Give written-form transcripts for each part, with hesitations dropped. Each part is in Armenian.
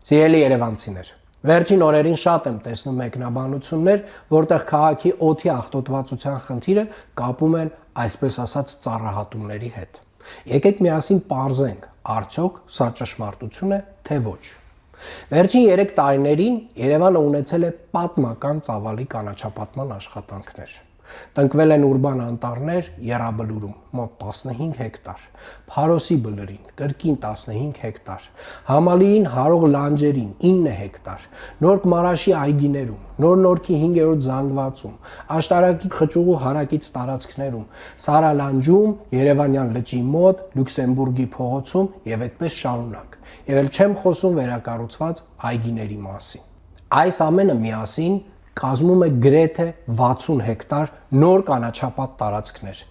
Սիրելի երևանցիներ, վերջին օրերին շատ եմ տեսնում մեկնաբանություններ, որտեղ քաղաքի օդի աղտոտվածության խնդիրը կապում են այսպես ասած ծառահատումների հետ։ Եկեք միասին պարզենք, արդյոք սա ճշմարտություն է, թե ոչ։ Վերջին 3 տարիներին Երևանը ունեցել է պատմական ծավալի կանաչապատման աշխատանքներ։ Տնկվել են ուրբան անտառներ Եռաբլուրում մոտ 15 հեկտար, Փարոսի բլրին կրկին 15 հեկտար, Համալիրին հարող լանջերին 9 հեկտար, Նորք Մարաշի այգիներում, Նոր-Նորքի 5-րդ զանգվածում, Աշտարակի խճուղու հարակից տարածքներում, Սարալանջում, Երևանյան լճի մոտ, Լյուքսեմբուրգի փողոցում եւ այդպես շարունակ։ Եվ էլ չեմ խոսում վերակառուցված այգիների մասին։ Այս ամենը միասին կազմում է գրեթե 60 հեկտար նոր կանաչապատ տարածքներ,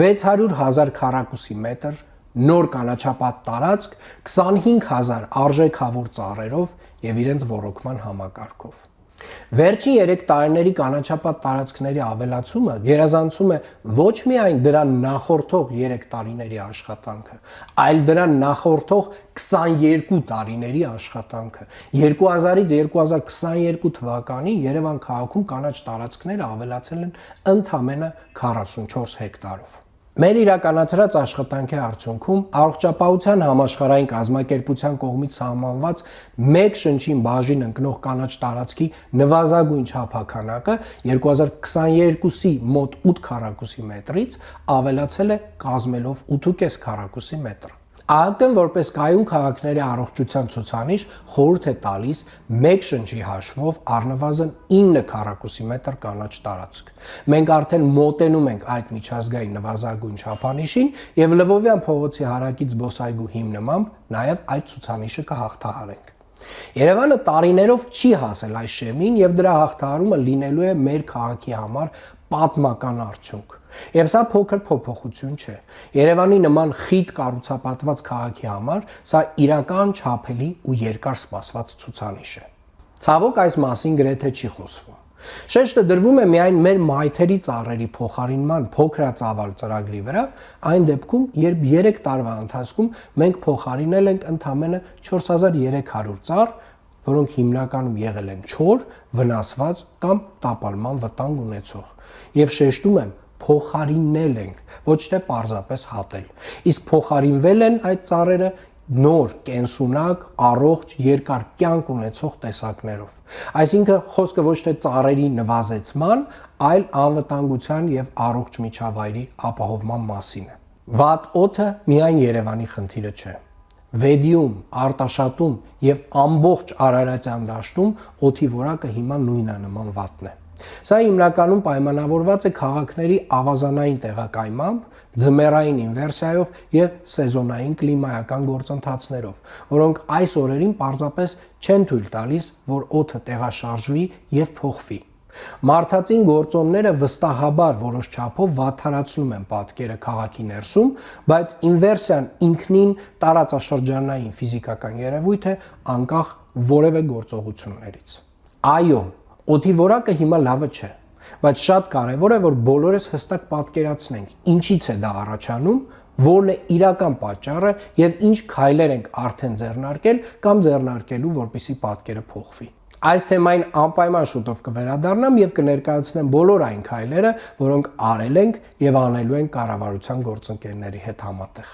600,000 քառակուսի մետր նոր կանաչապատ տարածք 25,000 արժեքավոր ծառերով եւ իրենց ոռոգման համակարգով։ Վերջին 3 տարիների կանաչապատ տարածքների ավելացումը գերազանցում է ոչ միայն դրան նախորդող 3 տարիների աշխատանքը, այլ դրան նախորդող 22 տարիների աշխատանքը։ 2000-ից 2022 թվականին Երևան քաղաքում կանաչ տարածքները ավելացել են ընդամենը 44 հեկտարով։ Մեր իրականացրած աշխատանքի արդյունքում Առողջապահության համաշխարհային կազմակերպության կողմից սահմանված 1 շնչին բաժին ընկնող կանաչ տարածքի նվազագույն չափաքանակը 2022-ի մոտ 8 քառակուսի մետրից ավելացել է կազմելով 8.5 քառակուսի մետր։ ԱՀԿ-ն որպես կայուն քաղաքների առողջության ցուցանիշ խորհուրդ է տալիս 1 շնչի հաշվով առնվազն 9 քառակուսի մետր կանաչ տարածք։ Մենք արդեն մոտենում ենք այդ միջազգային նվազագույն չափանիշին եւ Լվովյան փողոցի հարակից զբոսայգու հիմնմամբ նաեւ այդ ցուցանիշը կհաղթահարենք։ Երևանը տարիներով չի հասել այս շեմին եւ դրա հաղթահարումը լինելու է մեր քաղաքի համար պատմական արդյունք։ Եվ սա փոքր փոփոխություն չէ։ Երևանի նման խիտ կառուցապատված քաղաքի համար սա իրական չափելի ու երկար սպասված ցուցանիշ է։ Ցավոք այս մասին գրեթե չի խոսվում։ Շեշտը դրվում է միայն մեր մայթերի ծառերի փոխարինման փոքրածավալ ծրագրի վրա, այն դեպքում, երբ 3 տարվա ընթացքում մենք փոխարինել ենք ընդամենը 4300 ծառ, որոնք հիմնականում եղել են չոր, վնասված կամ տապալման վտանգ ունեցող։ Եվ շեշտում եմ, փոխարինել ենք, ոչ թե պարզապես հատել։ Իսկ փոխարինվել են այդ ծառերը նոր, կենսունակ, առողջ, երկար կյանք ունեցող տեսակներով։ Այսինքն խոսքը ոչ թե ծառերի նվազեցման, այլ անվտանգության եւ առողջ միջավայրի ապահովման մասին է։ Վատ օդը միայն Երևանի խնդիրը չէ։ Վեդիում, Արտաշատում եւ ամբողջ Արարատյան դաշտում օդի որակը հիմա նույնանման վատն է։ Սա հիմնականում պայմանավորված է քաղաքների ավազանային տեղակայմամբ, ձմեռային ինվերսիայով եւ սեզոնային կլիմայական գործընթացներով, որոնք այս օրերին պարզապես չեն թույլ տալիս, որ օդը տեղաշարժվի եւ փոխվի։ Մարդածին գործոնները վստահաբար որոշ չափով վատթարացնում են պատկերը քաղաքի ներսում, բայց ինվերսիան ինքնին տարածաշրջանային ֆիզիկական երևույթ է, անկախ որևէ գործողություններից։ Այո, օդի որակը հիմա լավը չէ, բայց շատ կարևոր է, որ բոլորս հստակ պատկերացնենք, ինչից է դա առաջանում, որն է իրական պատճառը եւ ինչ քայլեր ենք արդեն ձեռնարկել կամ ձեռնարկելու, որպեսզի պատկերը փոխվի։ Այս թեմային անպայման շուտով կվերադառնամ եւ կներկայացնեմ բոլոր այն քայլերը, որոնք արել ենք եւ անելու ենք կառավարության գործընկերների հետ համատեղ։